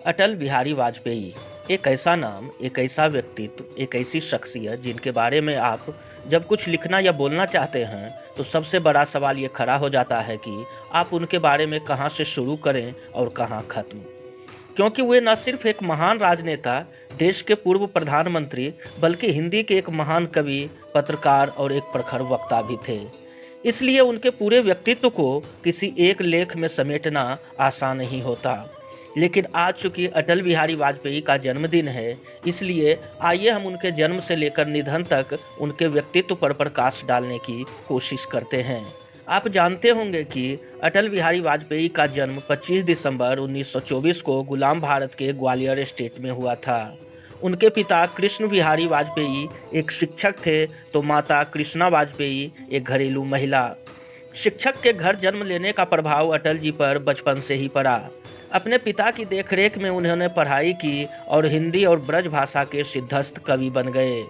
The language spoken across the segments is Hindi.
अटल बिहारी वाजपेयी एक ऐसा नाम, एक ऐसा व्यक्तित्व, एक ऐसी शख्सियत जिनके बारे में आप जब कुछ लिखना या बोलना चाहते हैं तो सबसे बड़ा सवाल ये खड़ा हो जाता है कि आप उनके बारे में कहाँ से शुरू करें और कहाँ ख़त्म। क्योंकि वे न सिर्फ एक महान राजनेता, देश के पूर्व प्रधानमंत्री, बल्कि हिंदी के एक महान कवि, पत्रकार और एक प्रखर वक्ता भी थे। इसलिए उनके पूरे व्यक्तित्व को किसी एक लेख में समेटना आसान नहीं होता। लेकिन आज चूंकि अटल बिहारी वाजपेयी का जन्मदिन है, इसलिए आइए हम उनके जन्म से लेकर निधन तक उनके व्यक्तित्व पर प्रकाश डालने की कोशिश करते हैं। आप जानते होंगे कि अटल बिहारी वाजपेयी का जन्म 25 दिसंबर 1924 को गुलाम भारत के ग्वालियर स्टेट में हुआ था। उनके पिता कृष्ण बिहारी वाजपेयी एक शिक्षक थे, तो माता कृष्णा वाजपेयी एक घरेलू महिला। शिक्षक के घर जन्म लेने का प्रभाव अटल जी पर बचपन से ही पड़ा। अपने पिता की देखरेख में उन्होंने पढ़ाई की और हिंदी और ब्रज भाषा के सिद्धस्थ कवि बन गए।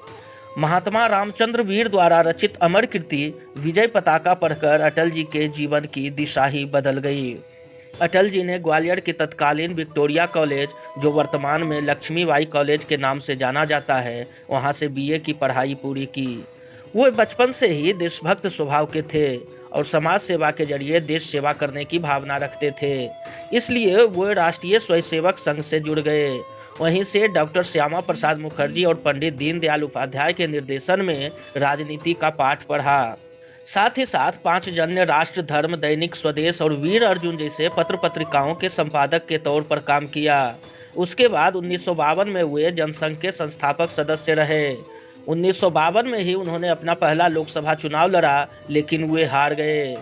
महात्मा रामचंद्र वीर द्वारा रचित अमर कृति विजय पताका पढ़कर अटल जी के जीवन की दिशा ही बदल गई। अटल जी ने ग्वालियर के तत्कालीन विक्टोरिया कॉलेज, जो वर्तमान में लक्ष्मीबाई कॉलेज के नाम से जाना जाता है, वहां से बीए की पढ़ाई पूरी की। वो बचपन से ही देशभक्त स्वभाव के थे और समाज सेवा के जरिए देश सेवा करने की भावना रखते थे। इसलिए वो राष्ट्रीय स्वयंसेवक संघ से जुड़ गए। वहीं से डॉक्टर श्यामा प्रसाद मुखर्जी और पंडित दीनदयाल उपाध्याय के निर्देशन में राजनीति का पाठ पढ़ा। साथ ही साथ 5 जन्य राष्ट्र, धर्म, दैनिक स्वदेश और वीर अर्जुन जैसे पत्र पत्रिकाओं के संपादक के तौर पर काम किया। उसके बाद 1952 में वे जनसंघ के संस्थापक सदस्य रहे। 1952 में ही उन्होंने अपना पहला लोकसभा चुनाव लड़ा, लेकिन वे हार गए।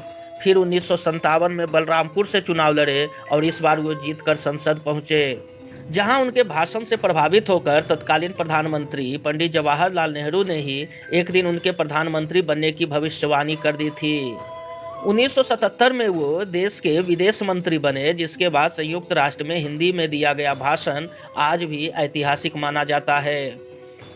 फिर 1957 में बलरामपुर से चुनाव लड़े और इस बार वो जीतकर संसद पहुंचे, जहां उनके भाषण से प्रभावित होकर तत्कालीन प्रधानमंत्री पंडित जवाहरलाल नेहरू ने ही एक दिन उनके प्रधानमंत्री बनने की भविष्यवाणी कर दी थी। 1977 में वो देश के विदेश मंत्री बने, जिसके बाद संयुक्त राष्ट्र में हिंदी में दिया गया भाषण आज भी ऐतिहासिक माना जाता है।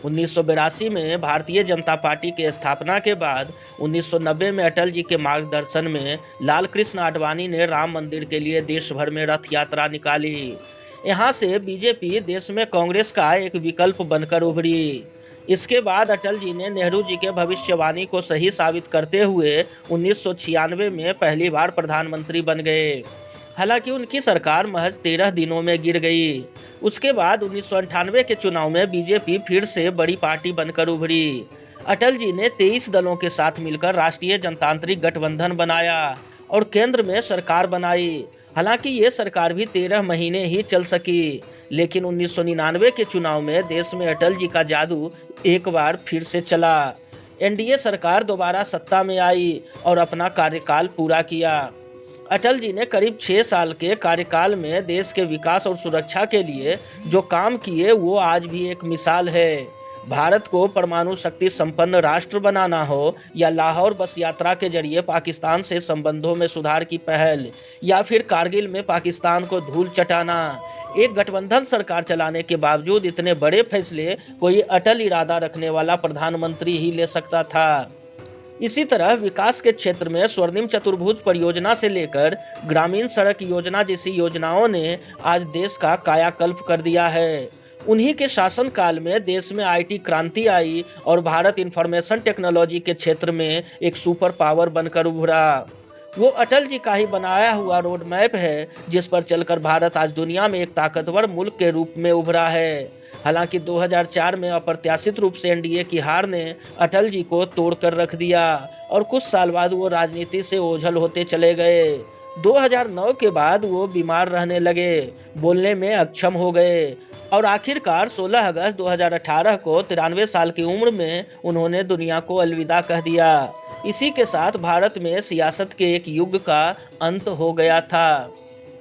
1982 में भारतीय जनता पार्टी के स्थापना के बाद 1990 में अटल जी के मार्गदर्शन में लाल कृष्ण आडवाणी ने राम मंदिर के लिए देश भर में रथ यात्रा निकाली। यहाँ से बीजेपी देश में कांग्रेस का एक विकल्प बनकर उभरी। इसके बाद अटल जी ने नेहरू जी के भविष्यवाणी को सही साबित करते हुए 1996 में पहली बार प्रधानमंत्री बन गए। हालांकि उनकी सरकार महज 13 दिनों में गिर गई। उसके बाद 1998 के चुनाव में बीजेपी फिर से बड़ी पार्टी बनकर उभरी। अटल जी ने 23 दलों के साथ मिलकर राष्ट्रीय जनतांत्रिक गठबंधन बनाया और केंद्र में सरकार बनाई। हालांकि ये सरकार भी 13 महीने ही चल सकी, लेकिन 1999 के चुनाव में देश में अटल जी का जादू एक बार फिर से चला। एनडीए सरकार दोबारा सत्ता में आई और अपना कार्यकाल पूरा किया। अटल जी ने करीब 6 साल के कार्यकाल में देश के विकास और सुरक्षा के लिए जो काम किए वो आज भी एक मिसाल है। भारत को परमाणु शक्ति संपन्न राष्ट्र बनाना हो या लाहौर बस यात्रा के जरिए पाकिस्तान से संबंधों में सुधार की पहल, या फिर कारगिल में पाकिस्तान को धूल चटाना, एक गठबंधन सरकार चलाने के बावजूद इतने बड़े फैसले कोई अटल इरादा रखने वाला प्रधानमंत्री ही ले सकता था। इसी तरह विकास के क्षेत्र में स्वर्णिम चतुर्भुज परियोजना से लेकर ग्रामीण सड़क योजना जैसी योजनाओं ने आज देश का कायाकल्प कर दिया है। उन्हीं के शासनकाल में देश में आईटी क्रांति आई और भारत इंफॉर्मेशन टेक्नोलॉजी के क्षेत्र में एक सुपर पावर बनकर उभरा। वो अटल जी का ही बनाया हुआ रोड मैप है, जिस पर चलकर भारत आज दुनिया में एक ताकतवर मुल्क के रूप में उभरा है। हालांकि 2004 में अप्रत्याशित रूप से एनडीए की हार ने अटल जी को तोड़कर रख दिया और कुछ साल बाद वो राजनीति से ओझल होते चले गए। 2009 के बाद वो बीमार रहने लगे, बोलने में अक्षम हो गए और आखिरकार 16 अगस्त 2018 को 93 साल की उम्र में उन्होंने दुनिया को अलविदा कह दिया। इसी के साथ भारत में सियासत के एक युग का अंत हो गया था।